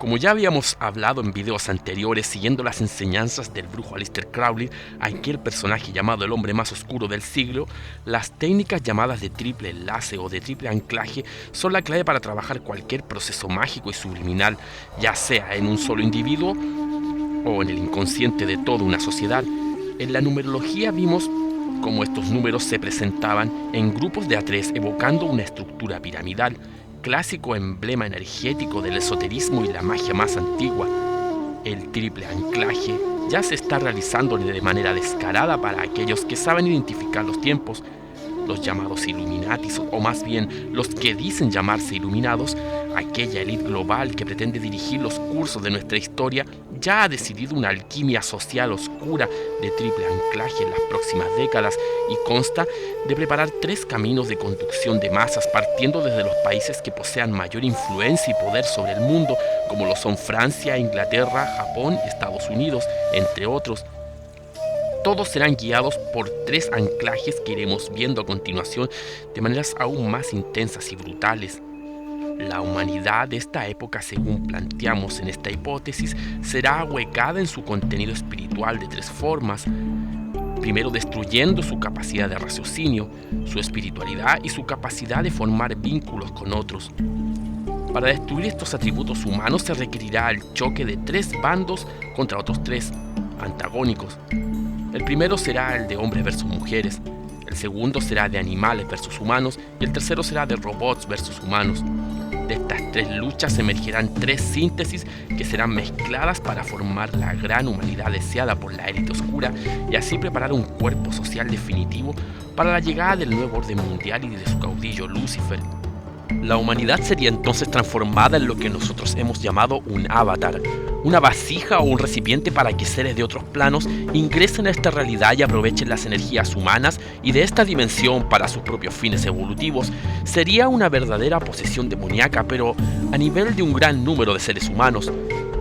Como ya habíamos hablado en videos anteriores, siguiendo las enseñanzas del brujo Aleister Crowley, aquel personaje llamado el hombre más oscuro del siglo, las técnicas llamadas de triple enlace o de triple anclaje son la clave para trabajar cualquier proceso mágico y subliminal, ya sea en un solo individuo o en el inconsciente de toda una sociedad. En la numerología vimos cómo estos números se presentaban en grupos de A3 evocando una estructura piramidal, clásico emblema energético del esoterismo y la magia más antigua. El triple anclaje ya se está realizando de manera descarada para aquellos que saben identificar los tiempos. Los llamados Illuminatis, o más bien los que dicen llamarse iluminados, aquella élite global que pretende dirigir los cursos de nuestra historia, ya ha decidido una alquimia social oscura de triple anclaje en las próximas décadas y consta de preparar 3 caminos de conducción de masas partiendo desde los países que posean mayor influencia y poder sobre el mundo, como lo son Francia, Inglaterra, Japón y Estados Unidos, entre otros. Todos serán guiados por 3 anclajes que iremos viendo a continuación de maneras aún más intensas y brutales. La humanidad de esta época, según planteamos en esta hipótesis, será ahuecada en su contenido espiritual de 3 formas. Primero, destruyendo su capacidad de raciocinio, su espiritualidad y su capacidad de formar vínculos con otros. Para destruir estos atributos humanos se requerirá el choque de 3 bandos contra otros 3 antagónicos. El primero será el de hombres versus mujeres, el segundo será de animales versus humanos y el tercero será de robots versus humanos. De estas 3 luchas emergerán 3 síntesis que serán mezcladas para formar la gran humanidad deseada por la élite oscura y así preparar un cuerpo social definitivo para la llegada del nuevo orden mundial y de su caudillo Lucifer. La humanidad sería entonces transformada en lo que nosotros hemos llamado un avatar, una vasija o un recipiente para que seres de otros planos ingresen a esta realidad y aprovechen las energías humanas y de esta dimensión para sus propios fines evolutivos. Sería una verdadera posesión demoníaca, pero a nivel de un gran número de seres humanos.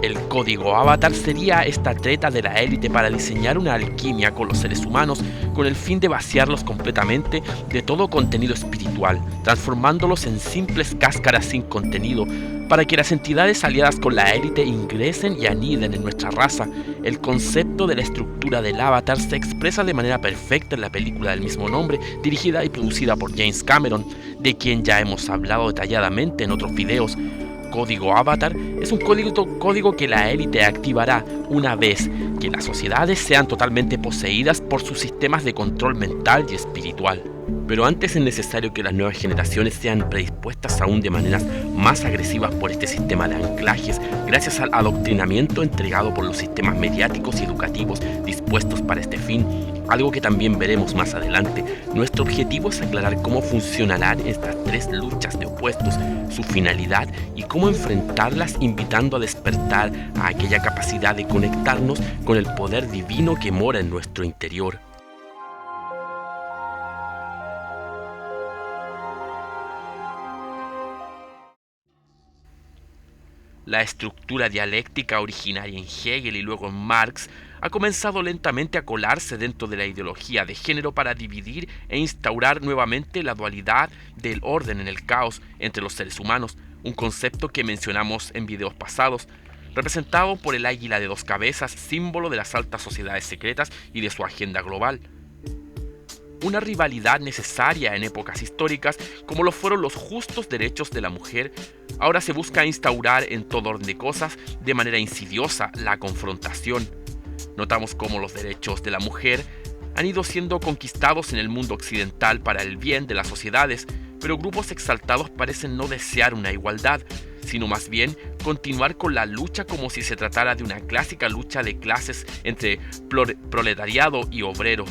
El código avatar sería esta treta de la élite para diseñar una alquimia con los seres humanos con el fin de vaciarlos completamente de todo contenido espiritual, transformándolos en simples cáscaras sin contenido, para que las entidades aliadas con la élite ingresen y aniden en nuestra raza. El concepto de la estructura del avatar se expresa de manera perfecta en la película del mismo nombre, dirigida y producida por James Cameron, de quien ya hemos hablado detalladamente en otros videos. Código Avatar es un código que la élite activará una vez que las sociedades sean totalmente poseídas por sus sistemas de control mental y espiritual. Pero antes es necesario que las nuevas generaciones sean predispuestas aún de maneras más agresivas por este sistema de anclajes, gracias al adoctrinamiento entregado por los sistemas mediáticos y educativos dispuestos para este fin, algo que también veremos más adelante. Nuestro objetivo es aclarar cómo funcionarán estas 3 luchas de opuestos, su finalidad y cómo enfrentarlas, invitando a despertar a aquella capacidad de conectarnos con el poder divino que mora en nuestro interior. La estructura dialéctica originaria en Hegel y luego en Marx ha comenzado lentamente a colarse dentro de la ideología de género para dividir e instaurar nuevamente la dualidad del orden en el caos entre los seres humanos, un concepto que mencionamos en videos pasados, representado por el águila de 2 cabezas, símbolo de las altas sociedades secretas y de su agenda global. Una rivalidad necesaria en épocas históricas como lo fueron los justos derechos de la mujer, ahora se busca instaurar en todo orden de cosas de manera insidiosa la confrontación. Notamos cómo los derechos de la mujer han ido siendo conquistados en el mundo occidental para el bien de las sociedades, pero grupos exaltados parecen no desear una igualdad, sino más bien continuar con la lucha como si se tratara de una clásica lucha de clases entre proletariado y obrero.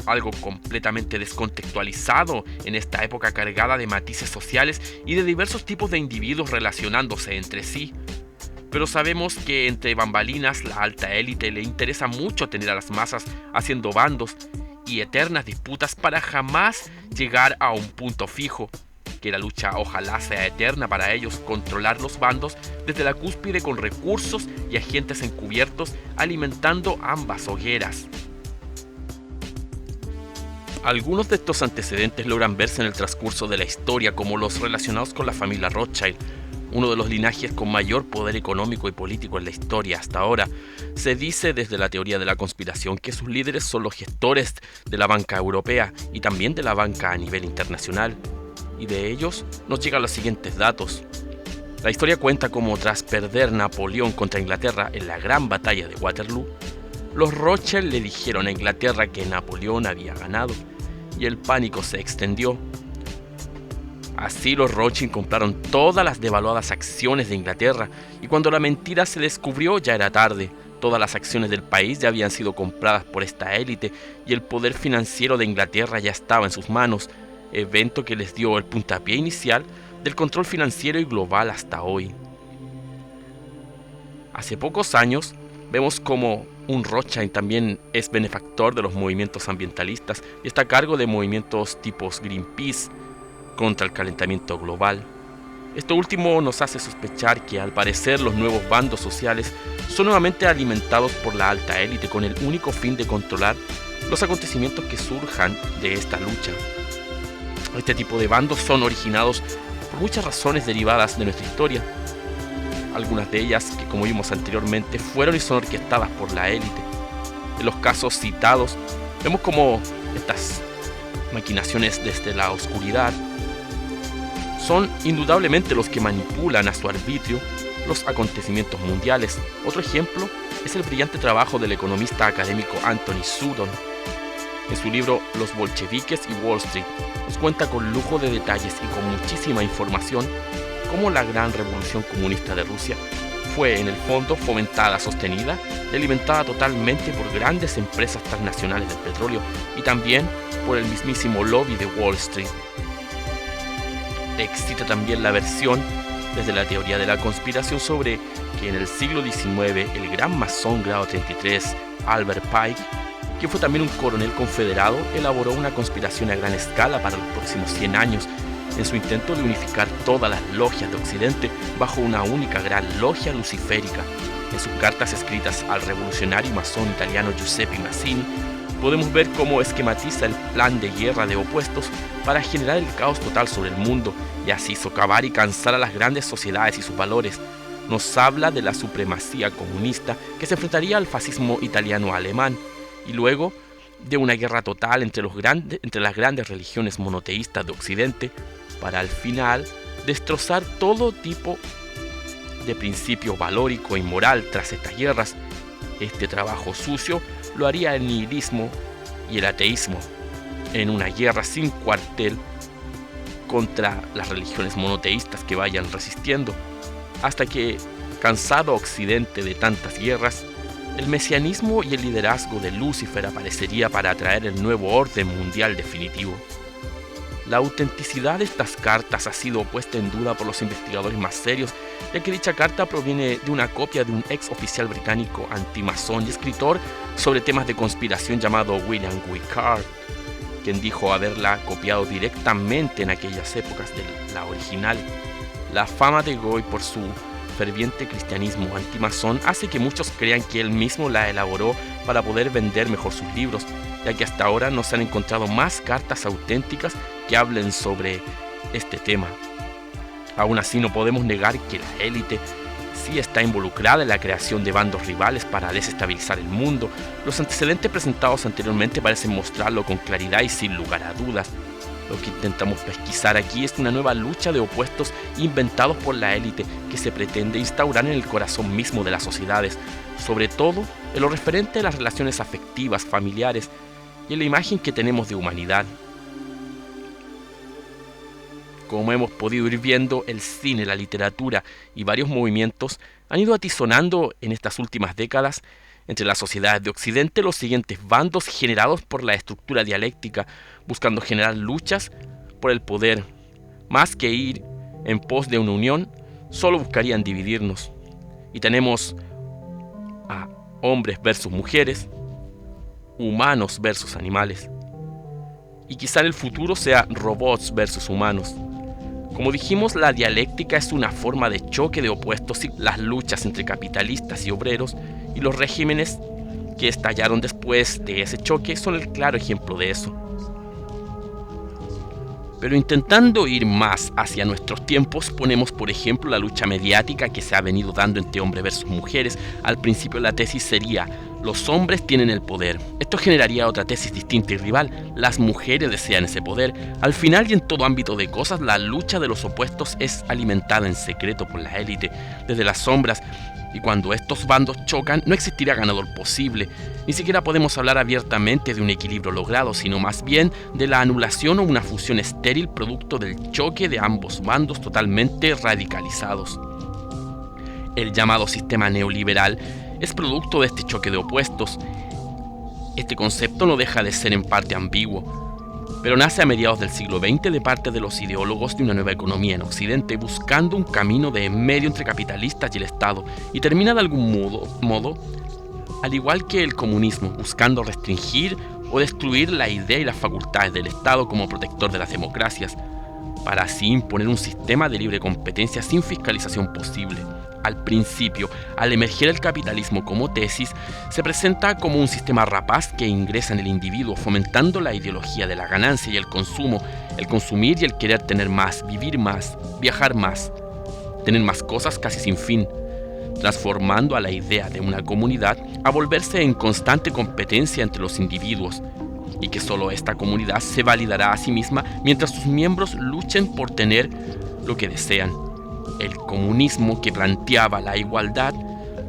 Algo completamente descontextualizado en esta época cargada de matices sociales y de diversos tipos de individuos relacionándose entre sí. Pero sabemos que entre bambalinas la alta élite le interesa mucho tener a las masas haciendo bandos y eternas disputas para jamás llegar a un punto fijo. Que la lucha ojalá sea eterna para ellos, controlar los bandos desde la cúspide con recursos y agentes encubiertos alimentando ambas hogueras. Algunos de estos antecedentes logran verse en el transcurso de la historia, como los relacionados con la familia Rothschild, uno de los linajes con mayor poder económico y político en la historia hasta ahora. Se dice desde la teoría de la conspiración que sus líderes son los gestores de la banca europea y también de la banca a nivel internacional. Y de ellos nos llegan los siguientes datos. La historia cuenta cómo tras perder Napoleón contra Inglaterra en la gran batalla de Waterloo, los Rothschild le dijeron a Inglaterra que Napoleón había ganado y el pánico se extendió. Así los Rothschild compraron todas las devaluadas acciones de Inglaterra y cuando la mentira se descubrió ya era tarde. Todas las acciones del país ya habían sido compradas por esta élite y el poder financiero de Inglaterra ya estaba en sus manos, evento que les dio el puntapié inicial del control financiero y global hasta hoy. Hace pocos años vemos como un Rothschild también es benefactor de los movimientos ambientalistas y está a cargo de movimientos tipos Greenpeace contra el calentamiento global. Esto último nos hace sospechar que al parecer los nuevos bandos sociales son nuevamente alimentados por la alta élite con el único fin de controlar los acontecimientos que surjan de esta lucha. Este tipo de bandos son originados por muchas razones derivadas de nuestra historia. Algunas de ellas, que como vimos anteriormente, fueron y son orquestadas por la élite. En los casos citados, vemos como estas maquinaciones desde la oscuridad son indudablemente los que manipulan a su arbitrio los acontecimientos mundiales. Otro ejemplo es el brillante trabajo del economista académico Anthony Sudon. En su libro Los bolcheviques y Wall Street, nos cuenta con lujo de detalles y con muchísima información cómo la gran revolución comunista de Rusia fue en el fondo fomentada, sostenida y alimentada totalmente por grandes empresas transnacionales del petróleo y también por el mismísimo lobby de Wall Street. Existe también la versión desde la teoría de la conspiración sobre que en el siglo XIX el gran masón grado 33 Albert Pike, que fue también un coronel confederado, elaboró una conspiración a gran escala para los próximos 100 años en su intento de unificar todas las logias de Occidente bajo una única gran logia luciférica. En sus cartas escritas al revolucionario masón italiano Giuseppe Mazzini, podemos ver cómo esquematiza el plan de guerra de opuestos para generar el caos total sobre el mundo y así socavar y cansar a las grandes sociedades y sus valores. Nos habla de la supremacía comunista que se enfrentaría al fascismo italiano-alemán y luego de una guerra total entre las grandes religiones monoteístas de Occidente para al final destrozar todo tipo de principio valórico y moral tras estas guerras. Este trabajo sucio lo haría el nihilismo y el ateísmo en una guerra sin cuartel contra las religiones monoteístas que vayan resistiendo, hasta que, cansado Occidente de tantas guerras, el mesianismo y el liderazgo de Lucifer aparecería para traer el nuevo orden mundial definitivo. La autenticidad de estas cartas ha sido puesta en duda por los investigadores más serios, ya que dicha carta proviene de una copia de un ex oficial británico antimazón y escritor sobre temas de conspiración llamado William Wickard, quien dijo haberla copiado directamente en aquellas épocas de la original. La fama de Goy por su ferviente cristianismo antimazón hace que muchos crean que él mismo la elaboró para poder vender mejor sus libros, ya que hasta ahora no se han encontrado más cartas auténticas que hablen sobre este tema. Aún así no podemos negar que la élite sí está involucrada en la creación de bandos rivales para desestabilizar el mundo. Los antecedentes presentados anteriormente parecen mostrarlo con claridad y sin lugar a dudas. Lo que intentamos pesquisar aquí es una nueva lucha de opuestos inventados por la élite que se pretende instaurar en el corazón mismo de las sociedades, sobre todo en lo referente a las relaciones afectivas, familiares y en la imagen que tenemos de humanidad. Como hemos podido ir viendo, el cine, la literatura y varios movimientos han ido atisonando en estas últimas décadas entre las sociedades de Occidente los siguientes bandos generados por la estructura dialéctica, buscando generar luchas por el poder. Más que ir en pos de una unión, solo buscarían dividirnos. Y tenemos a hombres versus mujeres, humanos versus animales. Y quizá en el futuro sea robots versus humanos. Como dijimos, la dialéctica es una forma de choque de opuestos y las luchas entre capitalistas y obreros y los regímenes que estallaron después de ese choque son el claro ejemplo de eso. Pero intentando ir más hacia nuestros tiempos, ponemos por ejemplo la lucha mediática que se ha venido dando entre hombres versus mujeres. Al principio la tesis sería: los hombres tienen el poder. Esto generaría otra tesis distinta y rival: las mujeres desean ese poder. Al final y en todo ámbito de cosas, la lucha de los opuestos es alimentada en secreto por la élite, desde las sombras. Y cuando estos bandos chocan, no existirá ganador posible. Ni siquiera podemos hablar abiertamente de un equilibrio logrado, sino más bien de la anulación o una fusión estéril producto del choque de ambos bandos totalmente radicalizados. El llamado sistema neoliberal es producto de este choque de opuestos. Este concepto no deja de ser en parte ambiguo, pero nace a mediados del siglo XX de parte de los ideólogos de una nueva economía en Occidente, buscando un camino de medio entre capitalistas y el Estado, y termina de algún modo, al igual que el comunismo, buscando restringir o destruir la idea y las facultades del Estado como protector de las democracias, para así imponer un sistema de libre competencia sin fiscalización posible. Al principio, al emerger el capitalismo como tesis, se presenta como un sistema rapaz que ingresa en el individuo, fomentando la ideología de la ganancia y el consumo, el consumir y el querer tener más, vivir más, viajar más, tener más cosas casi sin fin, transformando a la idea de una comunidad a volverse en constante competencia entre los individuos, y que solo esta comunidad se validará a sí misma mientras sus miembros luchen por tener lo que desean. El comunismo, que planteaba la igualdad,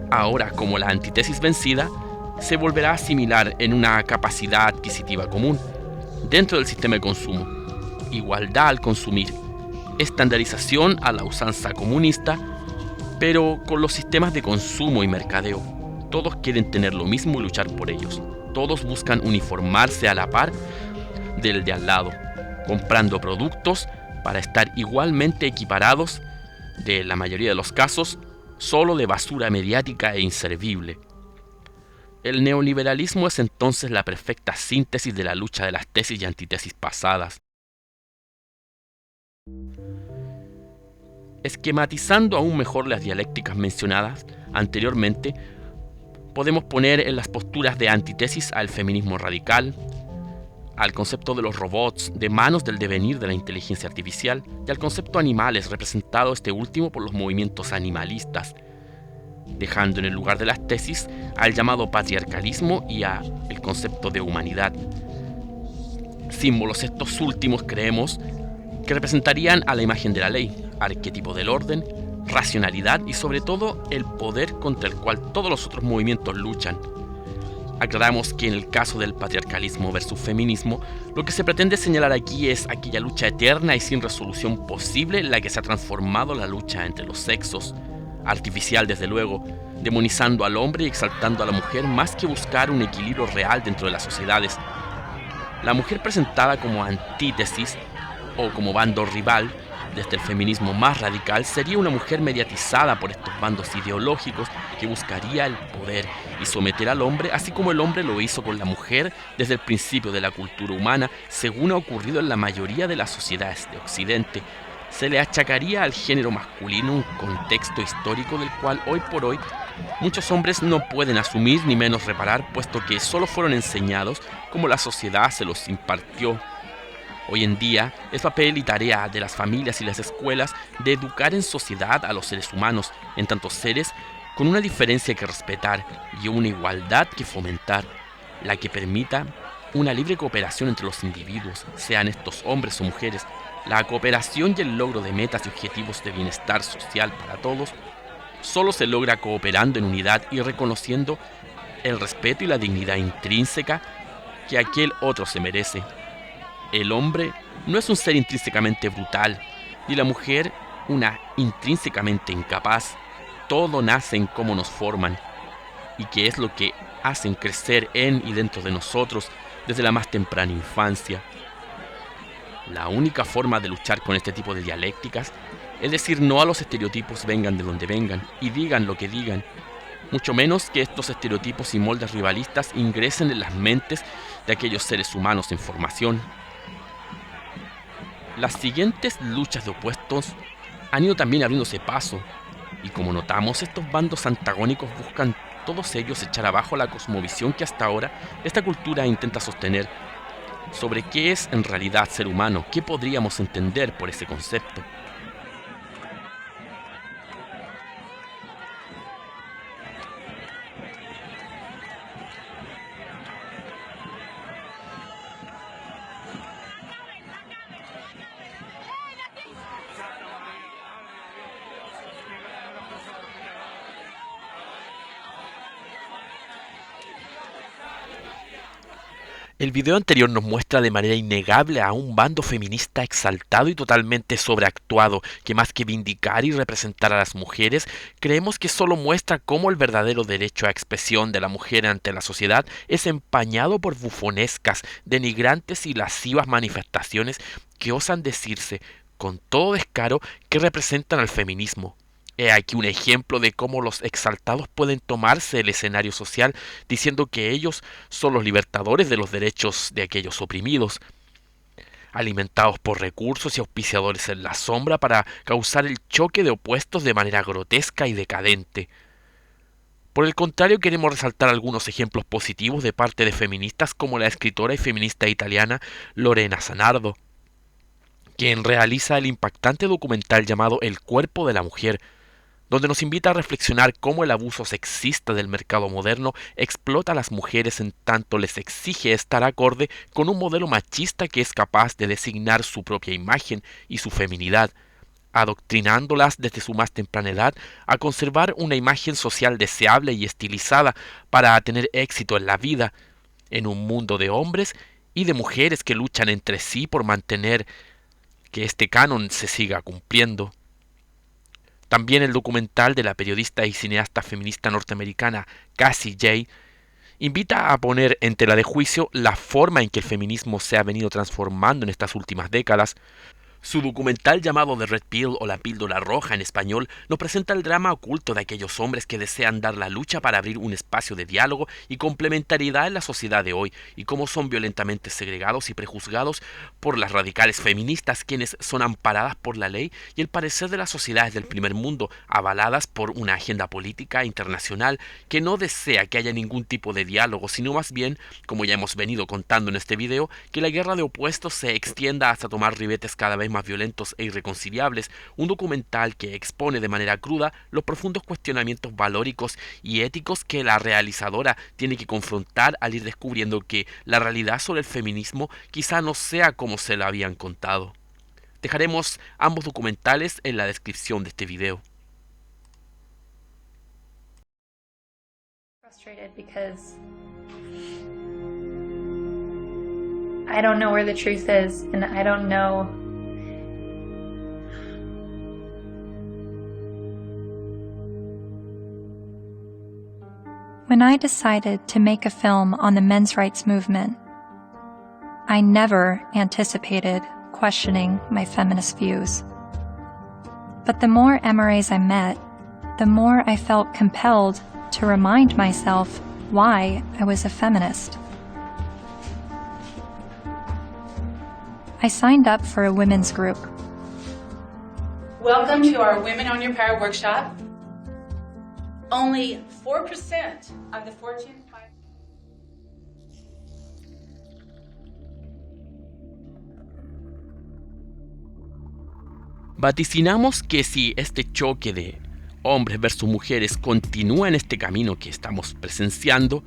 ahora como la antítesis vencida, se volverá similar en una capacidad adquisitiva común dentro del sistema de consumo, igualdad al consumir, estandarización a la usanza comunista, pero con los sistemas de consumo y mercadeo. Todos quieren tener lo mismo y luchar por ellos. Todos buscan uniformarse a la par del de al lado, comprando productos para estar igualmente equiparados, de la mayoría de los casos, solo de basura mediática e inservible. El neoliberalismo es entonces la perfecta síntesis de la lucha de las tesis y antítesis pasadas. Esquematizando aún mejor las dialécticas mencionadas anteriormente, podemos poner en las posturas de antítesis al feminismo radical, al concepto de los robots de manos del devenir de la inteligencia artificial y al concepto animales, representado este último por los movimientos animalistas, dejando en el lugar de las tesis al llamado patriarcalismo y al concepto de humanidad. Símbolos estos últimos, creemos, que representarían a la imagen de la ley, arquetipo del orden, racionalidad y sobre todo el poder contra el cual todos los otros movimientos luchan. Aclaramos que en el caso del patriarcalismo versus feminismo, lo que se pretende señalar aquí es aquella lucha eterna y sin resolución posible en la que se ha transformado la lucha entre los sexos, artificial desde luego, demonizando al hombre y exaltando a la mujer más que buscar un equilibrio real dentro de las sociedades. La mujer presentada como antítesis o como bando rival desde el feminismo más radical sería una mujer mediatizada por estos bandos ideológicos que buscaría el poder y someter al hombre, así como el hombre lo hizo con la mujer desde el principio de la cultura humana, según ha ocurrido en la mayoría de las sociedades de Occidente. Se le achacaría al género masculino un contexto histórico del cual hoy por hoy muchos hombres no pueden asumir ni menos reparar, puesto que solo fueron enseñados como la sociedad se los impartió. Hoy en día, es papel y tarea de las familias y las escuelas de educar en sociedad a los seres humanos, en tantos seres con una diferencia que respetar y una igualdad que fomentar, la que permita una libre cooperación entre los individuos, sean estos hombres o mujeres. La cooperación y el logro de metas y objetivos de bienestar social para todos solo se logra cooperando en unidad y reconociendo el respeto y la dignidad intrínseca que aquel otro se merece. El hombre no es un ser intrínsecamente brutal, ni la mujer una intrínsecamente incapaz. Todo nace en cómo nos forman, y que es lo que hacen crecer en y dentro de nosotros desde la más temprana infancia. La única forma de luchar con este tipo de dialécticas es decir no a los estereotipos, vengan de donde vengan, y digan lo que digan, mucho menos que estos estereotipos y moldes rivalistas ingresen en las mentes de aquellos seres humanos en formación. Las siguientes luchas de opuestos han ido también abriéndose paso, y como notamos, estos bandos antagónicos buscan todos ellos echar abajo la cosmovisión que hasta ahora esta cultura intenta sostener. sobre qué es en realidad ser humano, qué podríamos entender por ese concepto. El video anterior nos muestra de manera innegable a un bando feminista exaltado y totalmente sobreactuado, que más que vindicar y representar a las mujeres, creemos que solo muestra cómo el verdadero derecho a expresión de la mujer ante la sociedad es empañado por bufonescas, denigrantes y lascivas manifestaciones que osan decirse, con todo descaro, que representan al feminismo. He aquí un ejemplo de cómo los exaltados pueden tomarse el escenario social diciendo que ellos son los libertadores de los derechos de aquellos oprimidos, alimentados por recursos y auspiciadores en la sombra para causar el choque de opuestos de manera grotesca y decadente. Por el contrario, queremos resaltar algunos ejemplos positivos de parte de feministas como la escritora y feminista italiana Lorena Zanardo, quien realiza el impactante documental llamado El cuerpo de la mujer, donde nos invita a reflexionar cómo el abuso sexista del mercado moderno explota a las mujeres en tanto les exige estar acorde con un modelo machista que es capaz de designar su propia imagen y su feminidad, adoctrinándolas desde su más temprana edad a conservar una imagen social deseable y estilizada para tener éxito en la vida, en un mundo de hombres y de mujeres que luchan entre sí por mantener que este canon se siga cumpliendo. También el documental de la periodista y cineasta feminista norteamericana Cassie Jaye invita a poner en tela de juicio la forma en que el feminismo se ha venido transformando en estas últimas décadas. Su documental llamado The Red Pill o La Píldora Roja en español nos presenta el drama oculto de aquellos hombres que desean dar la lucha para abrir un espacio de diálogo y complementariedad en la sociedad de hoy y cómo son violentamente segregados y prejuzgados por las radicales feministas quienes son amparadas por la ley y el parecer de las sociedades del primer mundo, avaladas por una agenda política internacional que no desea que haya ningún tipo de diálogo, sino más bien, como ya hemos venido contando en este video, que la guerra de opuestos se extienda hasta tomar ribetes cada vez más violentos e irreconciliables, un documental que expone de manera cruda los profundos cuestionamientos valóricos y éticos que la realizadora tiene que confrontar al ir descubriendo que la realidad sobre el feminismo quizá no sea como se la habían contado. Dejaremos ambos documentales en la descripción de este video. Frustrated because I don't know where the truth is, and I don't know When I decided to make a film on the men's rights movement, I never anticipated questioning my feminist views. But the more MRAs I met, the more I felt compelled to remind myself why I was a feminist. I signed up for a women's group. Welcome to our Women on Your Power workshop. Only 4% of the Fortune 500. Vaticinamos que si este choque de hombres versus mujeres continúa en este camino que estamos presenciando,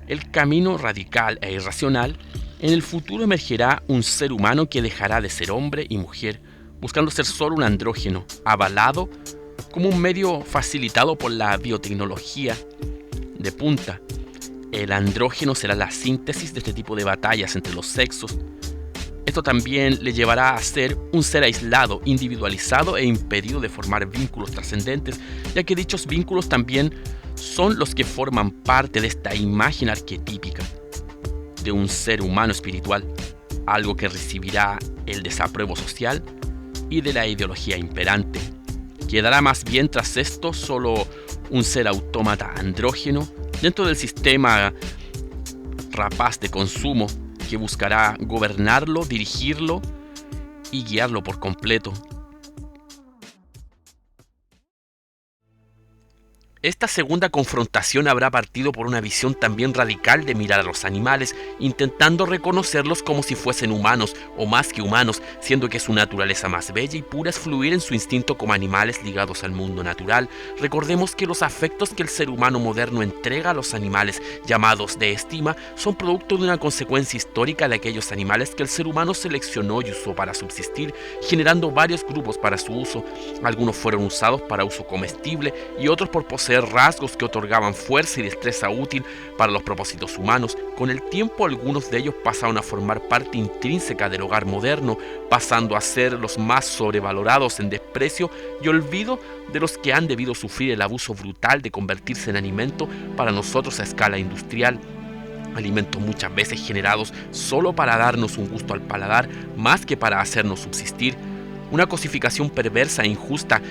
el camino radical e irracional, en el futuro emergerá un ser humano que dejará de ser hombre y mujer, buscando ser solo un andrógeno, avalado como un medio facilitado por la biotecnología de punta. El andrógeno será la síntesis de este tipo de batallas entre los sexos. Esto también le llevará a ser un ser aislado, individualizado e impedido de formar vínculos trascendentes, ya que dichos vínculos también son los que forman parte de esta imagen arquetípica de un ser humano espiritual, algo que recibirá el desapruebo social y de la ideología imperante. Quedará más bien tras esto solo un ser autómata andrógeno dentro del sistema rapaz de consumo que buscará gobernarlo, dirigirlo y guiarlo por completo. Esta segunda confrontación habrá partido por una visión también radical de mirar a los animales, intentando reconocerlos como si fuesen humanos o más que humanos, siendo que su naturaleza más bella y pura es fluir en su instinto como animales ligados al mundo natural. Recordemos que los afectos que el ser humano moderno entrega a los animales, llamados de estima, son producto de una consecuencia histórica de aquellos animales que el ser humano seleccionó y usó para subsistir, generando varios grupos para su uso. Algunos fueron usados para uso comestible y otros por poseer rasgos que otorgaban fuerza y destreza útil para los propósitos humanos. Con el tiempo, algunos de ellos pasaron a formar parte intrínseca del hogar moderno, pasando a ser los más sobrevalorados en desprecio y olvido de los que han debido sufrir el abuso brutal de convertirse en alimento para nosotros a escala industrial. Alimentos muchas veces generados solo para darnos un gusto al paladar, más que para hacernos subsistir. Una cosificación perversa e injusta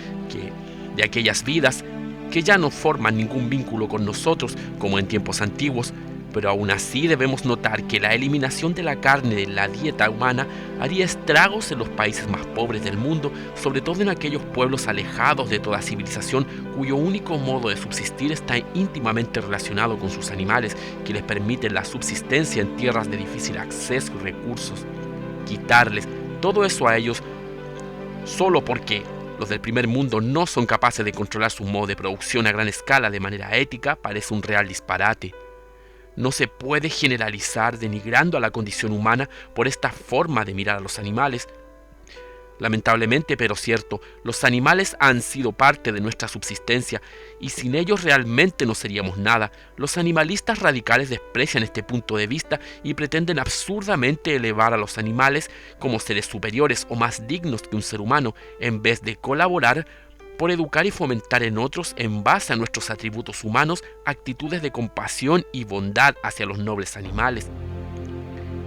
de aquellas vidas que ya no forman ningún vínculo con nosotros como en tiempos antiguos, pero aún así debemos notar que la eliminación de la carne de la dieta humana haría estragos en los países más pobres del mundo, sobre todo en aquellos pueblos alejados de toda civilización cuyo único modo de subsistir está íntimamente relacionado con sus animales, que les permiten la subsistencia en tierras de difícil acceso y recursos. Quitarles todo eso a ellos solo porque los del primer mundo no son capaces de controlar su modo de producción a gran escala de manera ética parece un real disparate. No se puede generalizar denigrando a la condición humana por esta forma de mirar a los animales. Lamentablemente, pero cierto, los animales han sido parte de nuestra subsistencia y sin ellos realmente no seríamos nada. Los animalistas radicales desprecian este punto de vista y pretenden absurdamente elevar a los animales como seres superiores o más dignos que un ser humano, en vez de colaborar por educar y fomentar en otros, en base a nuestros atributos humanos, actitudes de compasión y bondad hacia los nobles animales.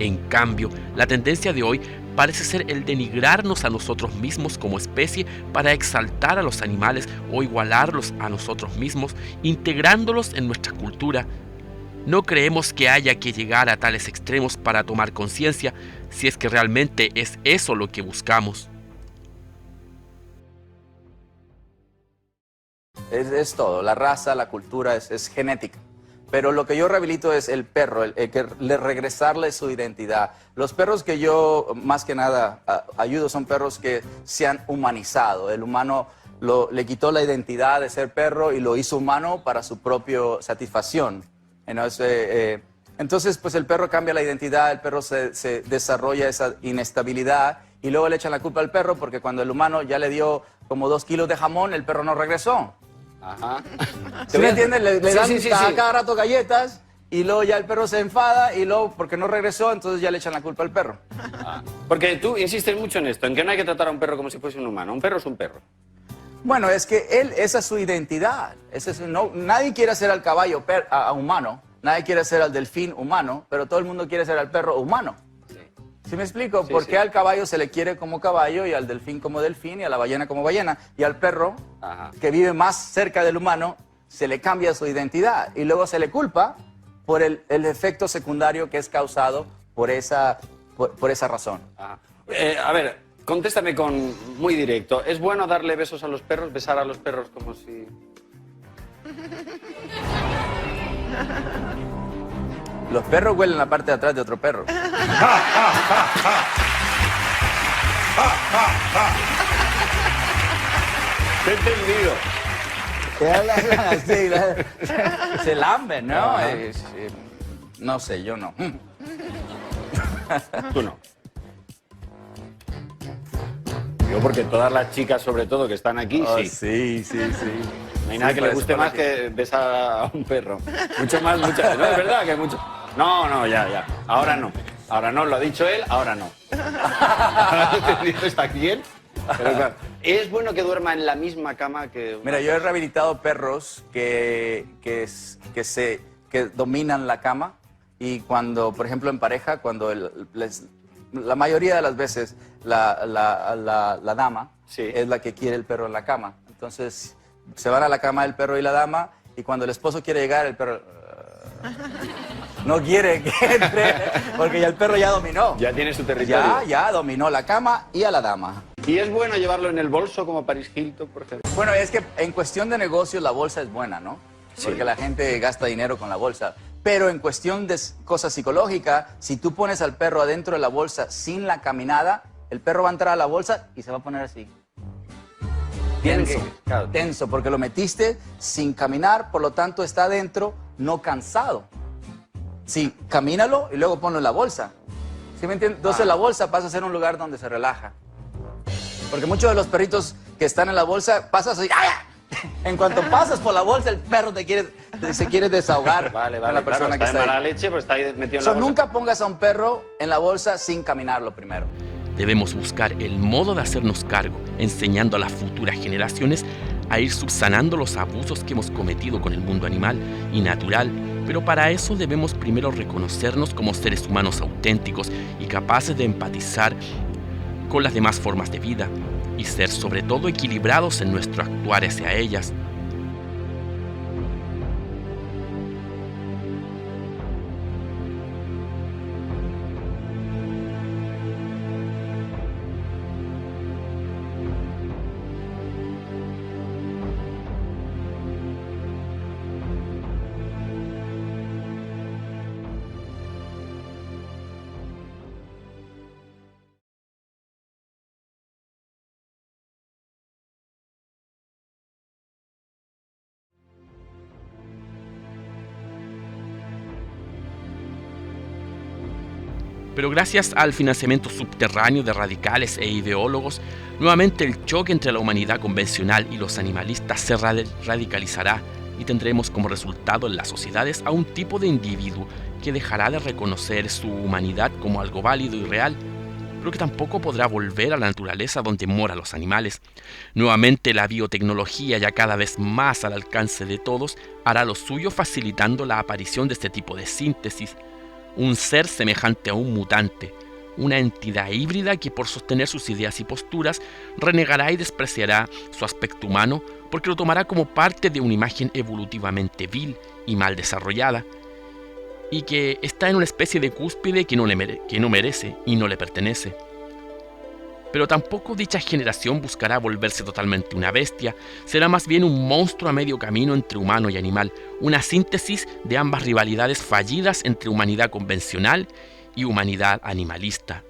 En cambio, la tendencia de hoy parece ser el denigrarnos a nosotros mismos como especie para exaltar a los animales o igualarlos a nosotros mismos, integrándolos en nuestra cultura. No creemos que haya que llegar a tales extremos para tomar conciencia, si es que realmente es eso lo que buscamos. Es todo, la raza, la cultura es genética. Pero lo que yo rehabilito es el perro, el que regresarle su identidad. Los perros que yo más que nada ayudo son perros que se han humanizado. El humano le quitó la identidad de ser perro y lo hizo humano para su propia satisfacción. Entonces, pues el perro cambia la identidad, el perro se desarrolla esa inestabilidad y luego le echan la culpa al perro porque cuando el humano ya le dio como 2 kilos de jamón, el perro no regresó. Ajá. ¿Sí me entiendes? Le dan sí. cada rato galletas y luego ya el perro se enfada y luego porque no regresó, entonces ya le echan la culpa al perro. Porque tú insistes mucho en esto, en que no hay que tratar a un perro como si fuese un humano. Un perro es un perro. Bueno, es que esa es su identidad. Nadie quiere ser al caballo humano, nadie quiere ser al delfín humano, pero todo el mundo quiere ser al perro humano. ¿Sí me explico? Porque al caballo se le quiere como caballo y al delfín como delfín y a la ballena como ballena. Y al perro, que vive más cerca del humano, se le cambia su identidad. Y luego se le culpa por el efecto secundario que es causado por esa razón. A ver, contéstame muy directo. ¿Es bueno darle besos a los perros, besar a los perros como si...? Los perros huelen la parte de atrás de otro perro. Te he entendido. Se lamben, ¿no? No sé, yo no. Tú no. Yo porque todas las chicas, sobre todo, que están aquí, sí. Sí. No hay nada que le guste más que besar a un perro. Mucho más. No, es verdad que mucho... No, ya. Ahora no, lo ha dicho él, ahora no. ¿Está bien? Pero claro, ¿es bueno que duerma en la misma cama que...? Mira, yo he rehabilitado perros que dominan la cama y cuando, por ejemplo, en pareja, cuando la mayoría de las veces la dama es la que quiere el perro en la cama. Entonces, se van a la cama el perro y la dama y cuando el esposo quiere llegar, el perro... no quiere que entre porque ya el perro ya dominó. Ya tiene su territorio. Ya dominó la cama y a la dama. ¿Y es bueno llevarlo en el bolso como Paris Hilton, por ejemplo? Bueno, es que en cuestión de negocios la bolsa es buena, ¿no? Sí. Porque la gente gasta dinero con la bolsa. Pero en cuestión de cosas psicológicas, si tú pones al perro adentro de la bolsa sin la caminada, el perro va a entrar a la bolsa y se va a poner así. Tenso, Claro. tenso, porque lo metiste sin caminar, por lo tanto está adentro, no cansado. Sí, camínalo y luego ponlo en la bolsa. ¿Sí me entiendes? Entonces la bolsa pasa a ser un lugar donde se relaja. Porque muchos de los perritos que están en la bolsa, pasas y ¡ay! En cuanto pasas por la bolsa, el perro se quiere desahogar Vale, con la persona claro, que está está de mala ahí. leche, pues está ahí metido en la bolsa. Nunca pongas a un perro en la bolsa sin caminarlo primero. Debemos buscar el modo de hacernos cargo, enseñando a las futuras generaciones a ir subsanando los abusos que hemos cometido con el mundo animal y natural, pero para eso debemos primero reconocernos como seres humanos auténticos y capaces de empatizar con las demás formas de vida y ser sobre todo equilibrados en nuestro actuar hacia ellas. Pero gracias al financiamiento subterráneo de radicales e ideólogos, nuevamente el choque entre la humanidad convencional y los animalistas se radicalizará y tendremos como resultado en las sociedades a un tipo de individuo que dejará de reconocer su humanidad como algo válido y real, pero que tampoco podrá volver a la naturaleza donde moran los animales. Nuevamente la biotecnología, ya cada vez más al alcance de todos, hará lo suyo facilitando la aparición de este tipo de síntesis. Un ser semejante a un mutante, una entidad híbrida que por sostener sus ideas y posturas renegará y despreciará su aspecto humano porque lo tomará como parte de una imagen evolutivamente vil y mal desarrollada y que está en una especie de cúspide que no merece y no le pertenece. Pero tampoco dicha generación buscará volverse totalmente una bestia, será más bien un monstruo a medio camino entre humano y animal, una síntesis de ambas rivalidades fallidas entre humanidad convencional y humanidad animalista.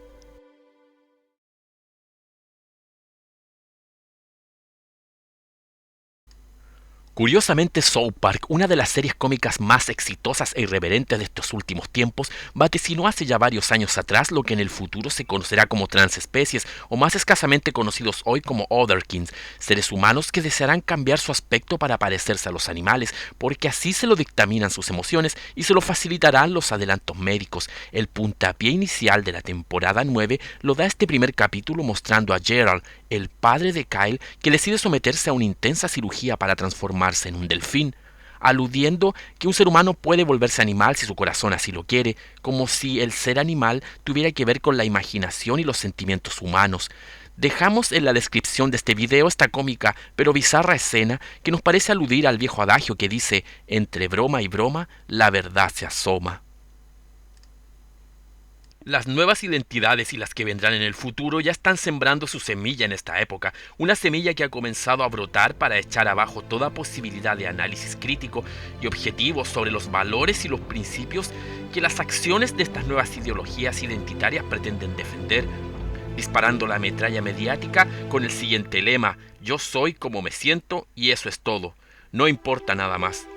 Curiosamente, South Park, una de las series cómicas más exitosas e irreverentes de estos últimos tiempos, vaticinó hace ya varios años atrás lo que en el futuro se conocerá como transespecies, o más escasamente conocidos hoy como Otherkins, seres humanos que desearán cambiar su aspecto para parecerse a los animales, porque así se lo dictaminan sus emociones y se lo facilitarán los adelantos médicos. El puntapié inicial de la temporada 9 lo da este primer capítulo mostrando a Gerald, el padre de Kyle, que decide someterse a una intensa cirugía para transformarse en un delfín, aludiendo que un ser humano puede volverse animal si su corazón así lo quiere, como si el ser animal tuviera que ver con la imaginación y los sentimientos humanos. Dejamos en la descripción de este video esta cómica pero bizarra escena que nos parece aludir al viejo adagio que dice: entre broma y broma, la verdad se asoma. Las nuevas identidades y las que vendrán en el futuro ya están sembrando su semilla en esta época, una semilla que ha comenzado a brotar para echar abajo toda posibilidad de análisis crítico y objetivo sobre los valores y los principios que las acciones de estas nuevas ideologías identitarias pretenden defender, disparando la metralla mediática con el siguiente lema: yo soy como me siento y eso es todo, no importa nada más.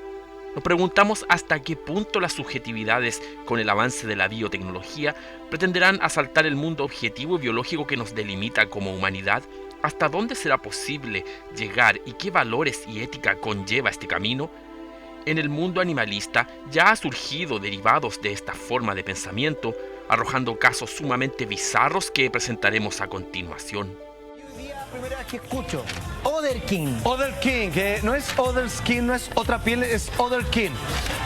Nos preguntamos hasta qué punto las subjetividades con el avance de la biotecnología pretenderán asaltar el mundo objetivo y biológico que nos delimita como humanidad, hasta dónde será posible llegar y qué valores y ética conlleva este camino. En el mundo animalista ya ha surgido derivados de esta forma de pensamiento, arrojando casos sumamente bizarros que presentaremos a continuación. Primera vez que escucho Otherkin. Otherkin, que no es other skin, no es otra piel, es Otherkin.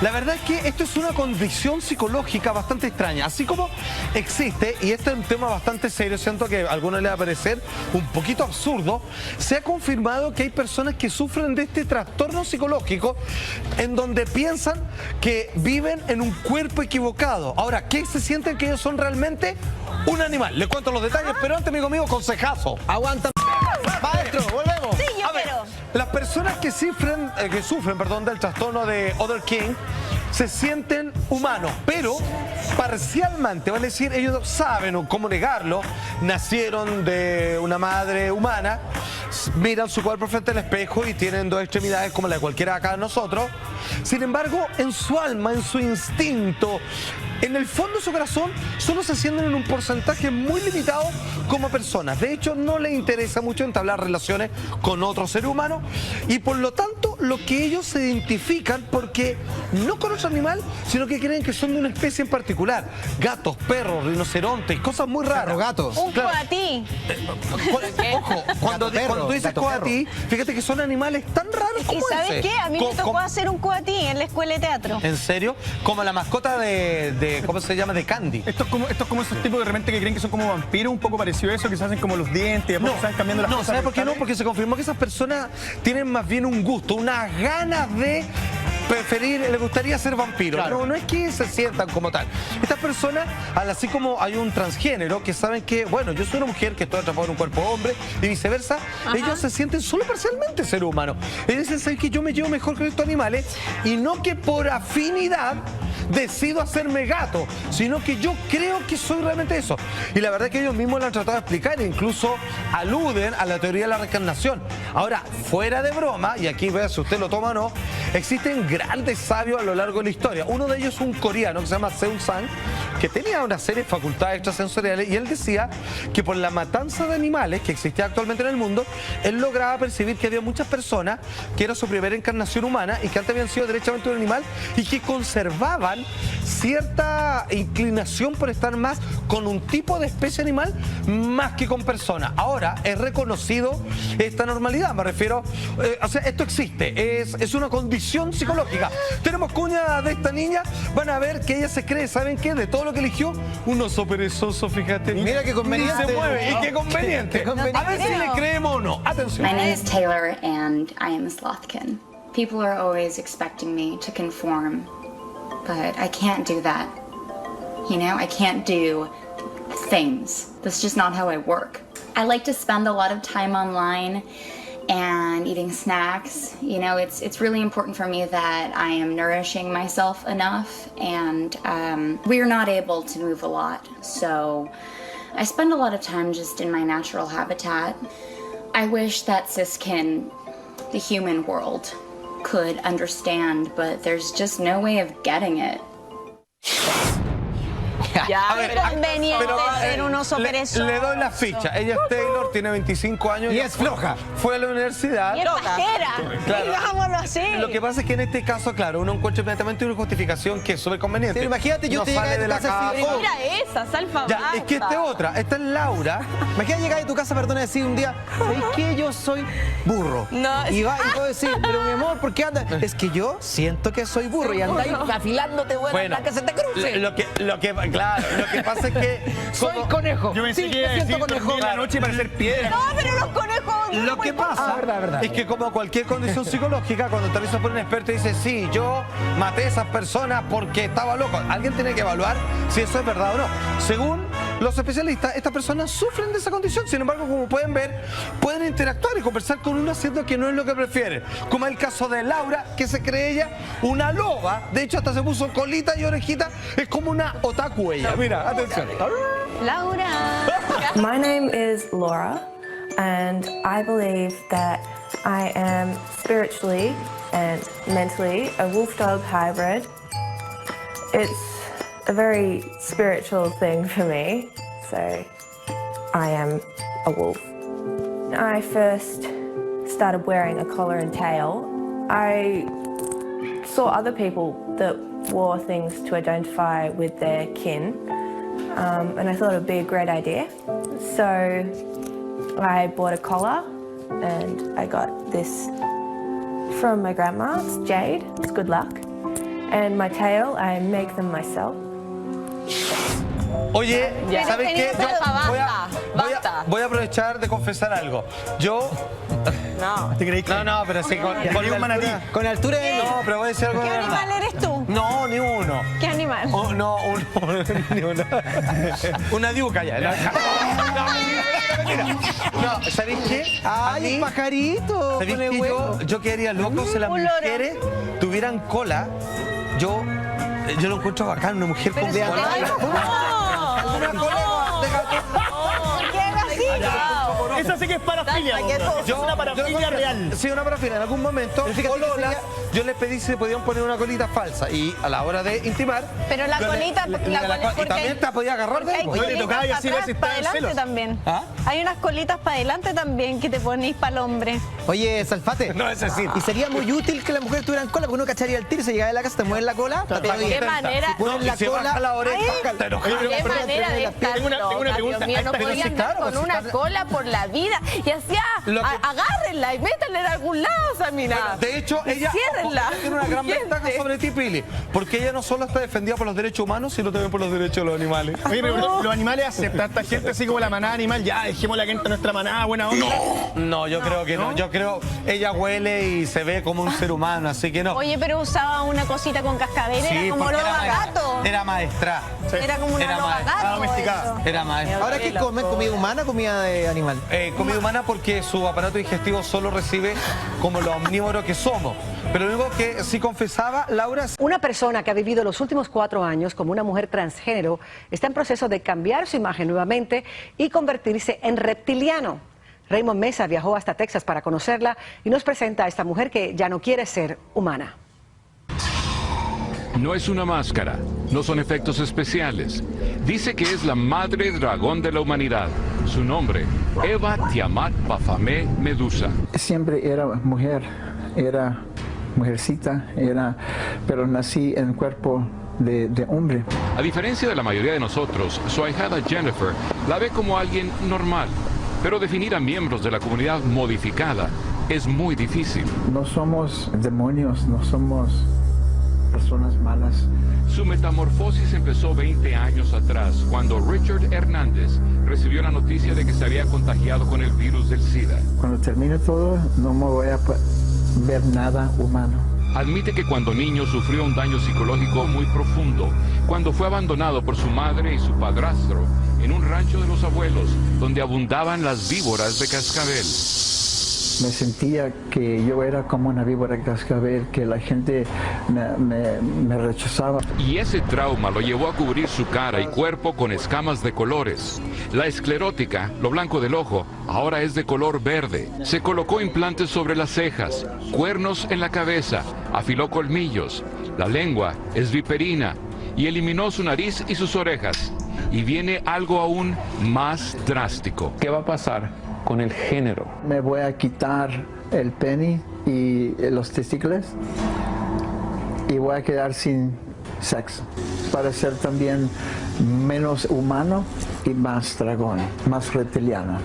La verdad es que esto es una condición psicológica bastante extraña. Así como existe, y este es un tema bastante serio, siento que a algunos les va a parecer un poquito absurdo, se ha confirmado que hay personas que sufren de este trastorno psicológico en donde piensan que viven en un cuerpo equivocado. Ahora, ¿qué se sienten que ellos son realmente? un animal. Le cuento los detalles, pero antes, amigo mío, consejazo. Aguanta. Maestro, volvemos. Sí, yo A ver, quiero. las personas que sufren del trastorno de Other King se sienten humanos, pero parcialmente, vale decir, ellos saben cómo negarlo, nacieron de una madre humana, miran su cuerpo frente al espejo y tienen dos extremidades como la de cualquiera de acá de nosotros. Sin embargo, en su alma, en su instinto, en el fondo de su corazón, solo se sienten en un porcentaje muy limitado como personas. De hecho, no les interesa mucho entablar relaciones con otro ser humano y por lo tanto, lo que ellos se identifican porque no con otro animal, sino que creen que son de una especie en particular. Gatos, perros, rinocerontes, cosas muy raras. Perro, gatos. Un Claro. coatí. Ojo, cuando dices gato coatí, fíjate que son animales tan raros como ¿Y sabes ese. qué? A mí me tocó hacer un coatí en la escuela de teatro. ¿En serio? Como la mascota de ¿cómo se llama? De Candy. Esto es como esos tipos de repente que creen que son como vampiros, un poco parecido a eso, que se hacen como los dientes y después se van cambiando las cosas. ¿Sabes por qué no? Porque se confirmó que esas personas tienen más bien un gusto, unas ganas de preferir, les gustaría ser vampiros. Claro. No es que se sientan como tal. Estas personas, así como hay un transgénero que saben que, bueno, yo soy una mujer que estoy atrapada en un cuerpo hombre y viceversa, ellos se sienten solo parcialmente ser humanos. Ellos dicen, ¿saben que yo me llevo mejor que estos animales? Y no que por afinidad decido hacerme gato, sino que yo creo que soy realmente eso. Y la verdad es que ellos mismos lo han tratado de explicar e incluso aluden a la teoría de la reencarnación. Ahora, fuera de broma, y aquí vea si usted lo toma o no, existen grandes sabios a lo largo de la historia. Uno de ellos es un coreano que se llama Seung Sang, que tenía una serie de facultades extrasensoriales y él decía que por la matanza de animales que existía actualmente en el mundo, él lograba percibir que había muchas personas que era su primera encarnación humana y que antes habían sido derechamente un animal y que conservaban cierta inclinación por estar más con un tipo de especie animal más que con personas. Ahora es reconocido esta normalidad, me refiero, o sea, esto existe, es una condición psicológica. Tenemos cuña de esta niña, van a ver que ella se cree, ¿saben qué? De todo lo que eligió, un oso perezoso, fíjate. Mira qué conveniente. Ni se mueve, y qué conveniente. Qué conveniente. A ver si le creemos o no. Atención. My name is Taylor, and I am a slothkin. People are always expecting me to conform, but I can't do that. You know, I can't do things. That's just not how I work. I like to spend a lot of time online and eating snacks. You know, it's really important for me that I am nourishing myself enough, and we're not able to move a lot, so I spend a lot of time just in my natural habitat. I wish that Siskin, the human world, could understand, but there's just no way of getting it. Ya, A ver, es conveniente ser un oso le perezoso. doy la ficha. Ella es Taylor, tiene 25 años. Y es floja. Fue a la universidad. Y es pajera. Claro. Digámoslo así. Lo que pasa es que en este caso, claro, uno encuentra inmediatamente una justificación que es súper conveniente. Pero imagínate, yo no te llegaba sale de de tu la casa así, casa. Mira esa, salva. Ya, es que esta es otra. Esta es Laura. Imagínate llegar de tu casa, perdona, decir un día, ¿sabes qué? Yo soy burro. No, Y puedo decir, pero mi amor, ¿por qué andas? Es que yo siento que soy burro y andáis afilándote, bueno, hasta que se te cruce. Lo que pasa es que Soy conejo. Yo pensé Sí, que me iba a decir siento conejo. dormir en la noche para hacer piedra. No, pero los conejos. lo que pasa verdad. es que como cualquier condición psicológica, cuando te revisas por un experto y dice, sí, yo maté a esas personas porque estaba loco, alguien tiene que evaluar si eso es verdad o no. Según los especialistas, estas personas sufren de esa condición, sin embargo, como pueden ver, pueden interactuar y conversar con uno haciendo que no es lo que prefieren. Como el caso de Laura, que se cree ella una loba, de hecho hasta se puso colita y orejita, es como una otaku ella. Mira, atención. Laura. My name is Laura, and I believe that I am spiritually and mentally a wolf-dog hybrid. It's a very spiritual thing for me, so I am a wolf. I first started wearing a collar and tail. I saw other people that wore things to identify with their kin, and I thought it would be a great idea. So I bought a collar, and I got this from my grandma. It's jade. It's good luck. And my tail, I make them myself. Oye, Ya. ¿sabes qué? Pero, Voy a aprovechar de confesar algo. Yo... No. ¿Te crees que? No, pero sí, con un manatí. con la altura de... No, pero voy a decir algo de ¿Qué verdad. animal eres tú? No, ni uno. ¿Qué animal? Oh, no, ni uno. Una diuca ya. No, ¿sabéis qué? ¡Ay, un pajarito! ¿Sabéis con el qué? huevo. Yo quedaría loco si las un loro. mujeres tuvieran cola. Yo lo encuentro bacán, una mujer con Pero cola. ay, no. Una cola de gato. ¿Qué hagas así? Esa sí que es parafilia. Es una parafilia real. Sí, una parafilia. En algún momento, Lola, yo les pedí si podían poner una colita falsa y a la hora de intimar... Pero la colita... y también te podía agarrar de Hay ahí. No le tocaba y así ver si para está en adelante celos. también. ¿Ah? Hay unas colitas para adelante también que te ponís para el hombre. Oye, Salfate. No, es decir. Y sería muy útil que las mujeres tuvieran cola, porque uno cacharía el tiro y se llegaba de la casa, te mueven la cola, está todo ¿De bien. qué manera? Si ponen la se cola... baja la oreja, te enojas. ¿Qué manera de estar tengo una loca, pregunta. Dios mío, no Pero podía sí, andar claro, con sí, una claro. cola por la vida y hacía, Lo que- agárrenla y métanla en algún lado, Samina. De hecho, ella Ciérrenla. tiene una gran Gente. ventaja sobre ti, Pili, porque ella no solo está defendida por los derechos humanos, sino también por los derechos de los animales. Oye, pero los animales aceptan a esta gente así como la manada animal. Ya, dejémosle a nuestra manada, buena onda. No, yo creo que no. Yo creo, ella huele y se ve como un ser humano, así que no. Oye, pero usaba una cosita con cascabel, Sí, era como porque loba gato. era maestra. Era como una Era loba maestra. gato. domesticada. eso. Era maestra. ¿Ahora qué comen? ¿Comida humana o comida de animal? Comida humana porque su aparato digestivo solo recibe como los omnívoros que somos. Pero lo único que sí confesaba, Laura... Una persona que ha vivido los últimos 4 años como una mujer transgénero está en proceso de cambiar su imagen nuevamente y convertirse en reptiliano. Raymond Mesa viajó hasta Texas para conocerla y nos presenta a esta mujer que ya no quiere ser humana. No es una máscara, no son efectos especiales. Dice que es la madre dragón de la humanidad. Su nombre, Eva Tiamat Baphomet Medusa. Siempre era mujer, era mujercita, pero nací en cuerpo de hombre. A diferencia de la mayoría de nosotros, su ahijada Jennifer la ve como alguien normal. Pero definir a miembros de la comunidad modificada es muy difícil. No somos demonios, no somos personas malas. Su metamorfosis empezó 20 años atrás, cuando Richard Hernández recibió la noticia de que se había contagiado con el virus del SIDA. Cuando termine todo, no me voy a ver nada humano. Admite que cuando niño sufrió un daño psicológico muy profundo, cuando fue abandonado por su madre y su padrastro en un rancho de los abuelos, donde abundaban las víboras de cascabel. Me sentía que yo era como una víbora de cascabel, que la gente me rechazaba. Y ese trauma lo llevó a cubrir su cara y cuerpo con escamas de colores. La esclerótica, lo blanco del ojo, ahora es de color verde. Se colocó implantes sobre las cejas, cuernos en la cabeza, afiló colmillos. La lengua es viperina y eliminó su nariz y sus orejas. Y viene algo aún más drástico. ¿Qué va a pasar con el género? Me voy a quitar el pene y los testículos y voy a quedar sin sexo para ser también menos humano y más dragón, más reptiliano.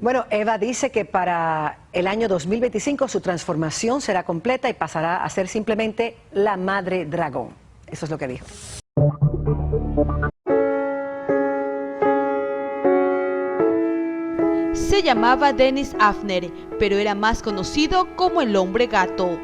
Bueno, Eva dice que para el año 2025 su transformación será completa y pasará a ser simplemente la madre dragón. Eso es lo que dijo. Se llamaba Dennis Hafner, pero era más conocido como el hombre gato.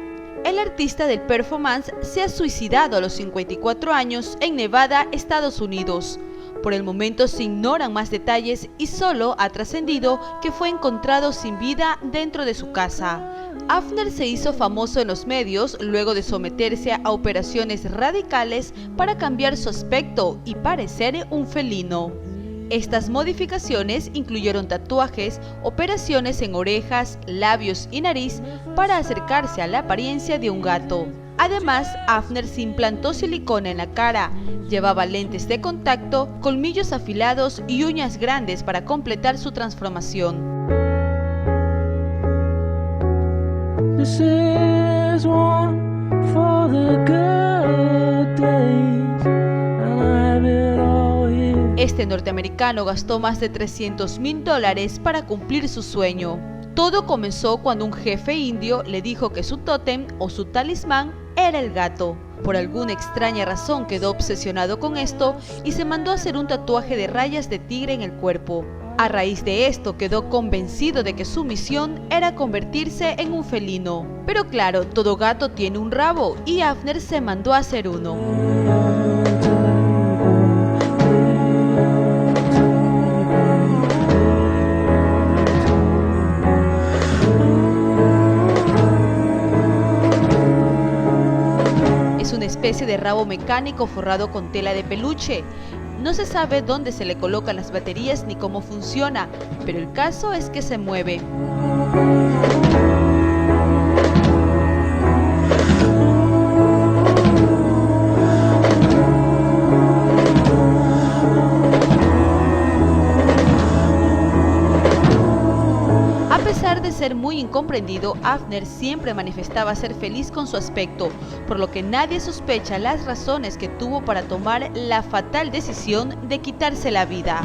El artista del performance se ha suicidado a los 54 años en Nevada, Estados Unidos. Por el momento se ignoran más detalles y solo ha trascendido que fue encontrado sin vida dentro de su casa. Hafner se hizo famoso en los medios luego de someterse a operaciones radicales para cambiar su aspecto y parecer un felino. Estas modificaciones incluyeron tatuajes, operaciones en orejas, labios y nariz para acercarse a la apariencia de un gato. Además, Hafner se implantó silicona en la cara, llevaba lentes de contacto, colmillos afilados y uñas grandes para completar su transformación. This is one for the good days, and I have it all here. Este norteamericano gastó más de $300,000 para cumplir su sueño. Todo comenzó cuando un jefe indio le dijo que su tótem o su talismán era el gato. Por alguna extraña razón quedó obsesionado con esto y se mandó a hacer un tatuaje de rayas de tigre en el cuerpo. A raíz de esto quedó convencido de que su misión era convertirse en un felino. Pero claro, todo gato tiene un rabo y Hafner se mandó a hacer uno. Es una especie de rabo mecánico forrado con tela de peluche. No se sabe dónde se le colocan las baterías ni cómo funciona, pero el caso es que se mueve. A pesar de ser muy incomprendido, Hafner siempre manifestaba ser feliz con su aspecto, por lo que nadie sospecha las razones que tuvo para tomar la fatal decisión de quitarse la vida.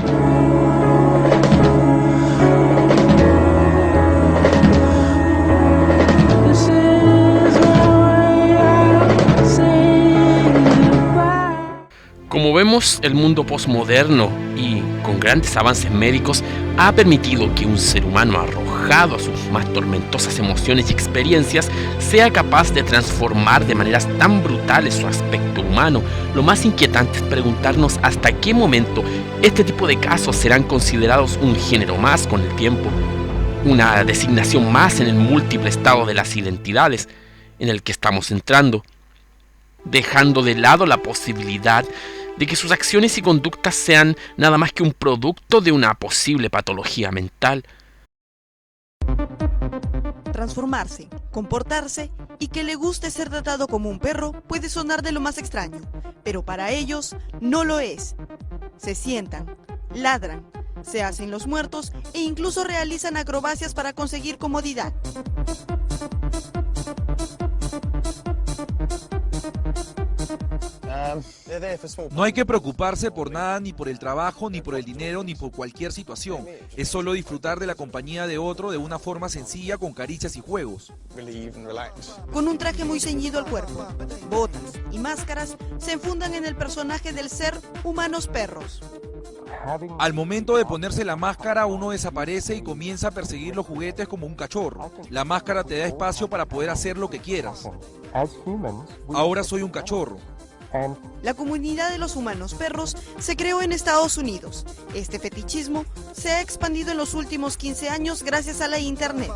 Como vemos, el mundo posmoderno y con grandes avances médicos ha permitido que un ser humano arrojado a sus más tormentosas emociones y experiencias sea capaz de transformar de maneras tan brutales su aspecto humano. Lo más inquietante es preguntarnos hasta qué momento este tipo de casos serán considerados un género más con el tiempo, una designación más en el múltiple estado de las identidades en el que estamos entrando, dejando de lado la posibilidad de que sus acciones y conductas sean nada más que un producto de una posible patología mental. Transformarse, comportarse y que le guste ser tratado como un perro puede sonar de lo más extraño, pero para ellos no lo es. Se sientan, ladran, se hacen los muertos e incluso realizan acrobacias para conseguir comodidad. No hay que preocuparse por nada, ni por el trabajo, ni por el dinero, ni por cualquier situación. Es solo disfrutar de la compañía de otro de una forma sencilla, con caricias y juegos. Con un traje muy ceñido al cuerpo, botas y máscaras, se enfundan en el personaje del ser humanos perros. Al momento de ponerse la máscara, uno desaparece y comienza a perseguir los juguetes como un cachorro. La máscara te da espacio para poder hacer lo que quieras. Ahora soy un cachorro. La comunidad de los humanos perros se creó en Estados Unidos. Este fetichismo se ha expandido en los últimos 15 años gracias a la internet.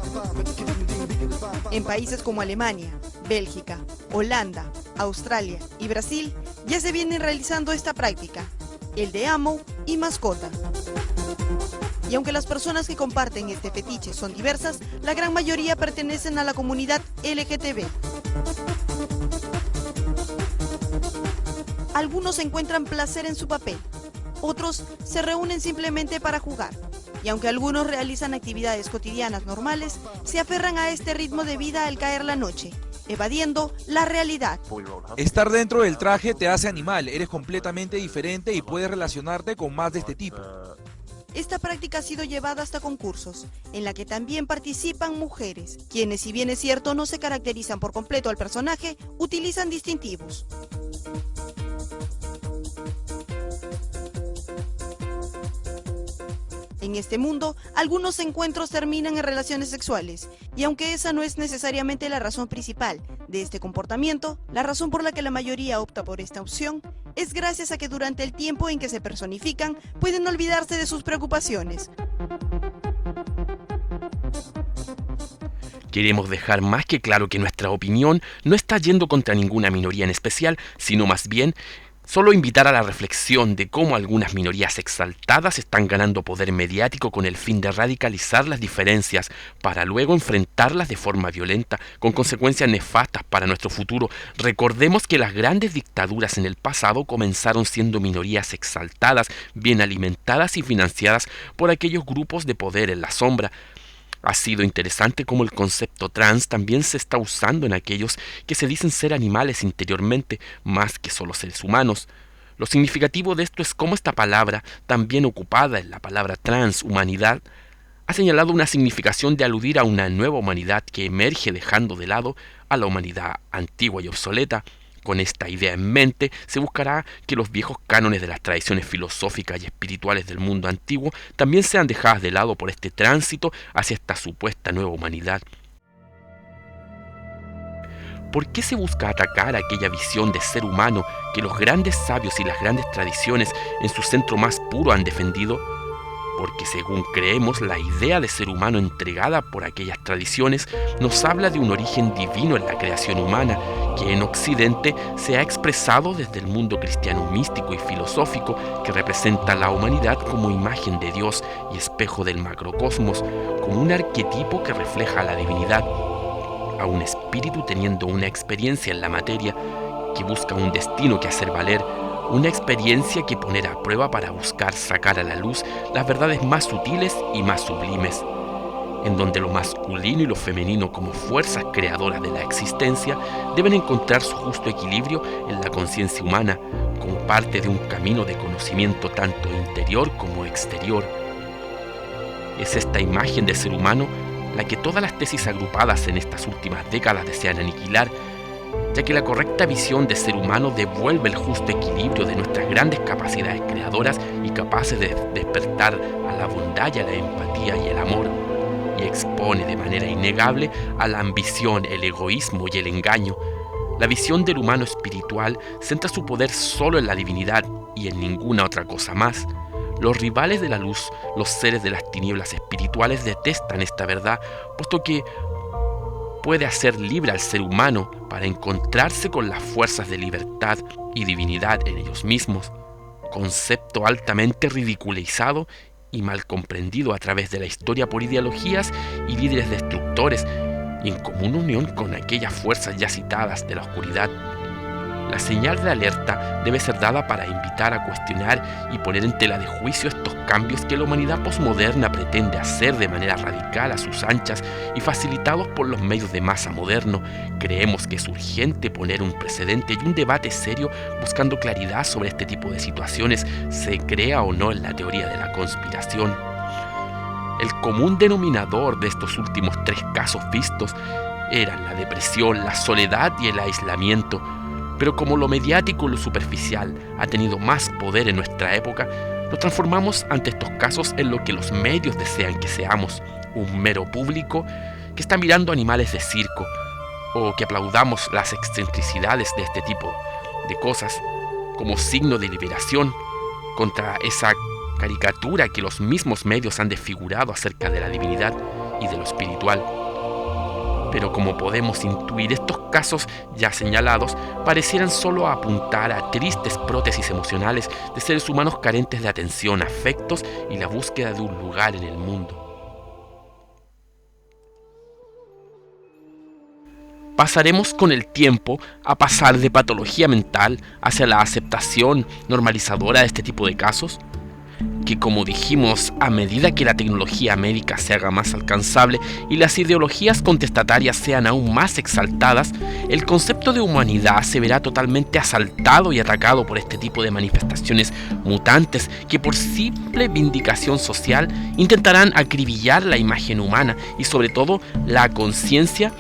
En países como Alemania, Bélgica, Holanda, Australia y Brasil ya se viene realizando esta práctica, el de amo y mascota. Y aunque las personas que comparten este fetiche son diversas, la gran mayoría pertenecen a la comunidad LGTB. Algunos encuentran placer en su papel, otros se reúnen simplemente para jugar. Y aunque algunos realizan actividades cotidianas normales, se aferran a este ritmo de vida al caer la noche, evadiendo la realidad. Estar dentro del traje te hace animal, eres completamente diferente y puedes relacionarte con más de este tipo. Esta práctica ha sido llevada hasta concursos, en la que también participan mujeres, quienes, si bien es cierto no se caracterizan por completo al personaje, utilizan distintivos. En este mundo, algunos encuentros terminan en relaciones sexuales, y aunque esa no es necesariamente la razón principal de este comportamiento, la razón por la que la mayoría opta por esta opción es gracias a que durante el tiempo en que se personifican, pueden olvidarse de sus preocupaciones. Queremos dejar más que claro que nuestra opinión no está yendo contra ninguna minoría en especial, sino más bien solo invitar a la reflexión de cómo algunas minorías exaltadas están ganando poder mediático con el fin de radicalizar las diferencias para luego enfrentarlas de forma violenta, con consecuencias nefastas para nuestro futuro. Recordemos que las grandes dictaduras en el pasado comenzaron siendo minorías exaltadas, bien alimentadas y financiadas por aquellos grupos de poder en la sombra. Ha sido interesante cómo el concepto trans también se está usando en aquellos que se dicen ser animales interiormente, más que solo seres humanos. Lo significativo de esto es cómo esta palabra, también ocupada en la palabra transhumanidad, ha señalado una significación de aludir a una nueva humanidad que emerge dejando de lado a la humanidad antigua y obsoleta. Con esta idea en mente, se buscará que los viejos cánones de las tradiciones filosóficas y espirituales del mundo antiguo también sean dejadas de lado por este tránsito hacia esta supuesta nueva humanidad. ¿Por qué se busca atacar aquella visión de ser humano que los grandes sabios y las grandes tradiciones en su centro más puro han defendido? Porque según creemos, la idea de ser humano entregada por aquellas tradiciones nos habla de un origen divino en la creación humana, que en Occidente se ha expresado desde el mundo cristiano místico y filosófico, que representa a la humanidad como imagen de Dios y espejo del macrocosmos, como un arquetipo que refleja a la divinidad, a un espíritu teniendo una experiencia en la materia, que busca un destino que hacer valer, una experiencia que poner a prueba para buscar sacar a la luz las verdades más sutiles y más sublimes, en donde lo masculino y lo femenino como fuerzas creadoras de la existencia deben encontrar su justo equilibrio en la conciencia humana como parte de un camino de conocimiento tanto interior como exterior. Es esta imagen de ser humano la que todas las tesis agrupadas en estas últimas décadas desean aniquilar, ya que la correcta visión de ser humano devuelve el justo equilibrio de nuestras grandes capacidades creadoras y capaces de despertar a la bondad y a la empatía y el amor, y expone de manera innegable a la ambición, el egoísmo y el engaño. La visión del humano espiritual centra su poder solo en la divinidad y en ninguna otra cosa más. Los rivales de la luz, los seres de las tinieblas espirituales, detestan esta verdad, puesto que puede hacer libre al ser humano para encontrarse con las fuerzas de libertad y divinidad en ellos mismos, concepto altamente ridiculizado y mal comprendido a través de la historia por ideologías y líderes destructores, y en común unión con aquellas fuerzas ya citadas de la oscuridad. La señal de alerta debe ser dada para invitar a cuestionar y poner en tela de juicio estos cambios que la humanidad posmoderna pretende hacer de manera radical a sus anchas y facilitados por los medios de masa moderno. Creemos que es urgente poner un precedente y un debate serio buscando claridad sobre este tipo de situaciones, se crea o no en la teoría de la conspiración. El común denominador de estos últimos 3 casos vistos eran la depresión, la soledad y el aislamiento. Pero como lo mediático y lo superficial ha tenido más poder en nuestra época, nos transformamos ante estos casos en lo que los medios desean que seamos, un mero público que está mirando animales de circo, o que aplaudamos las excentricidades de este tipo de cosas como signo de liberación contra esa caricatura que los mismos medios han desfigurado acerca de la divinidad y de lo espiritual. Pero como podemos intuir, estos casos ya señalados parecieran solo apuntar a tristes prótesis emocionales de seres humanos carentes de atención, afectos y la búsqueda de un lugar en el mundo. Pasaremos con el tiempo a pasar de patología mental hacia la aceptación normalizadora de este tipo de casos, que como dijimos, a medida que la tecnología médica se haga más alcanzable y las ideologías contestatarias sean aún más exaltadas, el concepto de humanidad se verá totalmente asaltado y atacado por este tipo de manifestaciones mutantes que por simple vindicación social intentarán acribillar la imagen humana y sobre todo la conciencia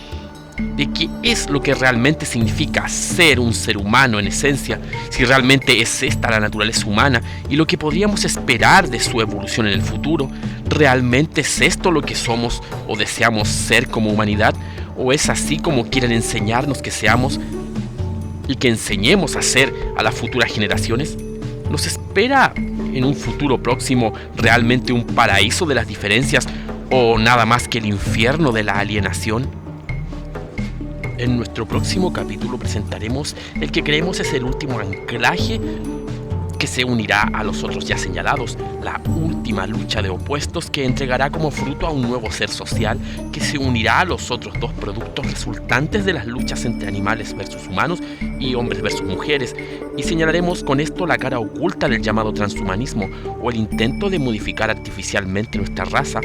de qué es lo que realmente significa ser un ser humano en esencia, si realmente es esta la naturaleza humana y lo que podríamos esperar de su evolución en el futuro. ¿Realmente es esto lo que somos o deseamos ser como humanidad? ¿O es así como quieren enseñarnos que seamos y que enseñemos a ser a las futuras generaciones? ¿Nos espera en un futuro próximo realmente un paraíso de las diferencias o nada más que el infierno de la alienación? En nuestro próximo capítulo presentaremos el que creemos es el último anclaje que se unirá a los otros ya señalados, la última lucha de opuestos que entregará como fruto a un nuevo ser social que se unirá a los otros 2 productos resultantes de las luchas entre animales versus humanos y hombres versus mujeres, y señalaremos con esto la cara oculta del llamado transhumanismo o el intento de modificar artificialmente nuestra raza.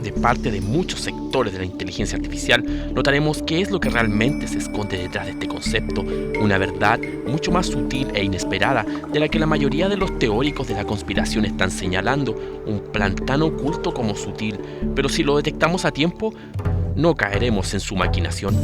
De parte de muchos sectores de la inteligencia artificial, notaremos qué es lo que realmente se esconde detrás de este concepto, una verdad mucho más sutil e inesperada de la que la mayoría de los teóricos de la conspiración están señalando, un plan tan oculto como sutil, pero si lo detectamos a tiempo, no caeremos en su maquinación.